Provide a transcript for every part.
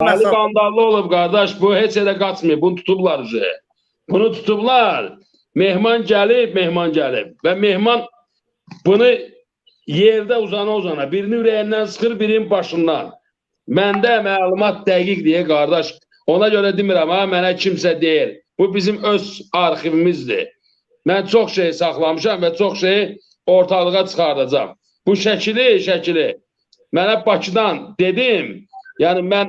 Ali qandallı olub qardaş, bu heç elə qaçmıyor. Bunu tutublar üzə. Bunu tutublar. Mehman gəlib və mehman bunu yerdə uzana birinin ürəyindən sıxır, birinin başından. Məndə məlumat dəqiq deyə qardaş. Ona görə demirəm, ha, mənə kimsə deyir. Bu bizim öz arxivimizdir. Mən çox şey saxlamışam və çox şeyi ortalığa çıxardacağım. Bu şəkili mənə Bakıdan dedim. Yəni mən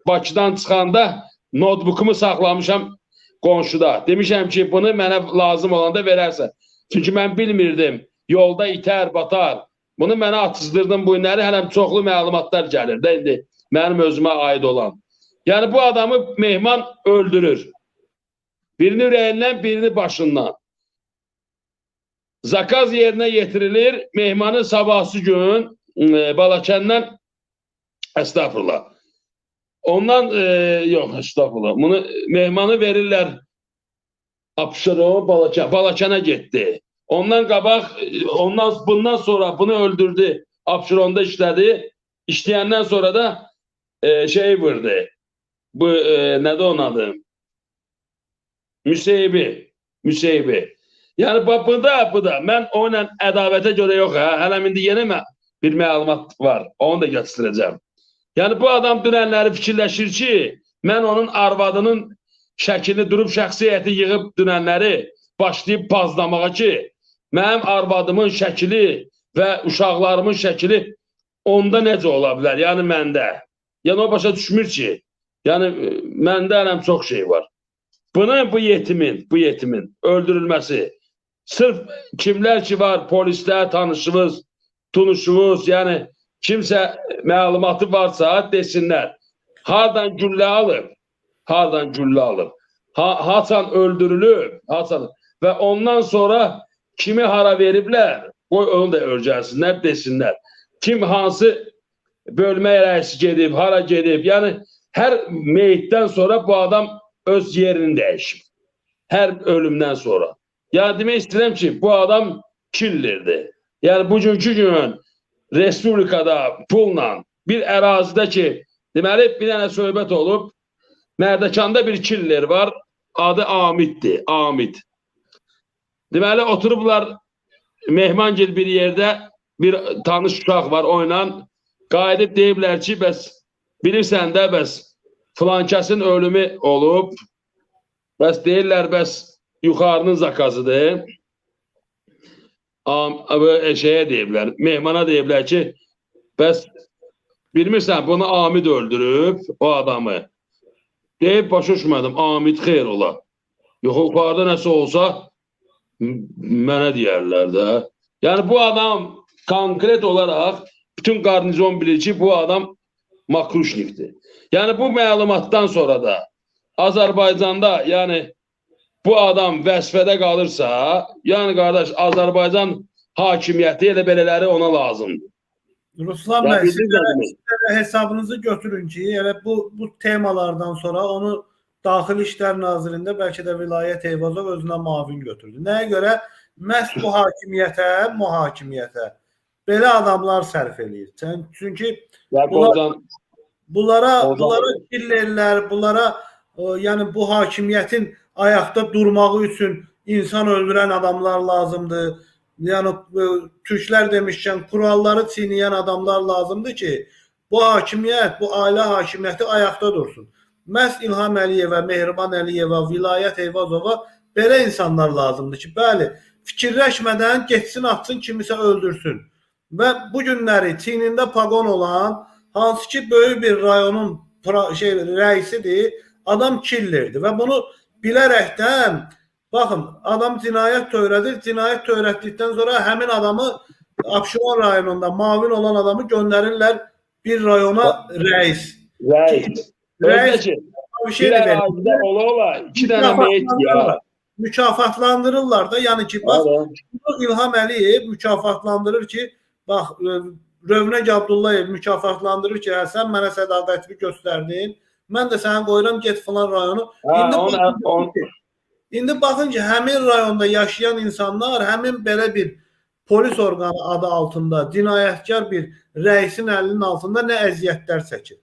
Bakıdan çıxanda notebookumu saxlamışam qonşuda. Demişəm ki, bunu mənə lazım olanda verərsən. Çünki mən bilmirdim. Yolda itər, batar. Bunu mənə atızdırdım bu günləri. Hələm çoxlu məlumatlar gəlir də indi. Mənim özümə aid olan. Yəni bu adamı mehman öldürür. Birini ürəyindən, birini başından. Zakaz yerinə yetirilir. Mehmanın sabahsı gün Balakəndən estağfurullah. Ondan yox, estağfurullah. Bunu mehmanı verirlər Abşeron Balakənə getdi. Ondan qabaq, bundan sonra bunu öldürdü. Abşeronda işlədi. İşləyəndən sonra da şey vurdu. Bu nədir onun adı? Müseybi. Yəni bu da. Mən onunla ədavətə görə yox. Hələm indi yenə bir məlumat var. Onu da göstərəcəm. Yəni bu adam dünənləri fikirləşir ki, mən onun arvadının şəklini durub şəxsiyyəti yığıb dünənləri başlayıb pazlamağa ki, mənim arvadımın şəkili və uşaqlarımın şəkili onda necə ola bilər? Yəni məndə. Yəni o başa düşmür ki, yəni məndə hələm çox şey var. Bu yetimin öldürülməsi. Sırf kimlər ki var, polislər, tanışımız, tunuşumuz, yəni kimsə məlumatı varsa desinlər. Hardan güllə alıb, haçan öldürülüb, və ondan sonra kimi hara veriblər, onu da örgəlsinlər, desinlər. Kim hansı bölmə rəisi gedib, hara gedib, yəni hər meyitdən sonra bu adam öz yerini dəyişib. Hər ölümdən sonra. Yəni demək istəyirəm ki, bu adam killerdir. Yəni bugünkü gün Respublikada pulla bir ərazidə ki, deməli bir dənə söhbət olub, Mərdəkanda bir killer var, adı Amiddir, Amid. Deməli oturublar, Mehmangil bir yerdə bir tanış uşaq var, oynan, qayıdıb deyiblər ki, bəs bilirsən də, bəs filankəsin ölümü olub, bəs deyirlər, bəs yuxarının zakazıdır. Şeyə deyiblər, mehmana deyiblər ki, bəs bilmirsən, bunu Amid öldürüb, o adamı. Deyib, başa düşmədim, Amid xeyr ola. Yox, yuxarıda nəsə olsa, mənə deyərlər də. Yəni, bu adam konkret olaraq, bütün qarnizon bilir ki, bu adam Makruşnikdir. Yəni, bu məlumatdan sonra da Azərbaycanda, yəni, bu adam vəzifədə qalırsa, yəni qardaş, Azərbaycan hakimiyyəti elə belələri ona lazımdır. Ruslan bəy, siz hesabınızı götürün ki, elə bu temalardan sonra onu Daxili İşlər Nazirində bəlkə də Vilayət Eyvazov özünə mavin götürdü. Nəyə görə? Məhz bu hakimiyyətə belə adamlar sərf eləyir. Çünki bunlara killerlər, yəni bu hakimiyyətin ayaqda durmağı üçün insan öldürən adamlar lazımdır. Yəni türklər demişkən kuralları çiğnəyən adamlar lazımdır ki, bu hakimiyyət, bu ailə hakimiyyəti ayaqda dursun. Məhz İlham Əliyevə, Mehriban Əliyevə, Vilayət Eyvazova belə insanlar lazımdır ki, bəli, fikirləşmədən getsin, atsın, kimisə öldürsün. Və bu günləri çiynində paqon olan, hansı ki böyük bir rayonun rəisidir, adam killerdir və bunu bilərəkdən, baxın, adam cinayət törədir, cinayət törətdikdən sonra həmin adamı Abşeron rayonunda mavin olan adamı göndərirlər bir rayona rəis. Bir ərazidə ola, 2 dənə meyit ya. Mükafatlandırırlar da, yəni ki, bax, İlham Əliyev mükafatlandırır ki, bax, Rövnək Abdullayev mükafatlandırır ki, sən mənə sədaqətini göstərdin, mən də səni qoyuram, get filan rayonu. İndi baxın ki, həmin rayonda yaşayan insanlar həmin belə bir polis orqanı adı altında cinayətkar bir rəisin əlinin altında nə əziyyətlər çəkir.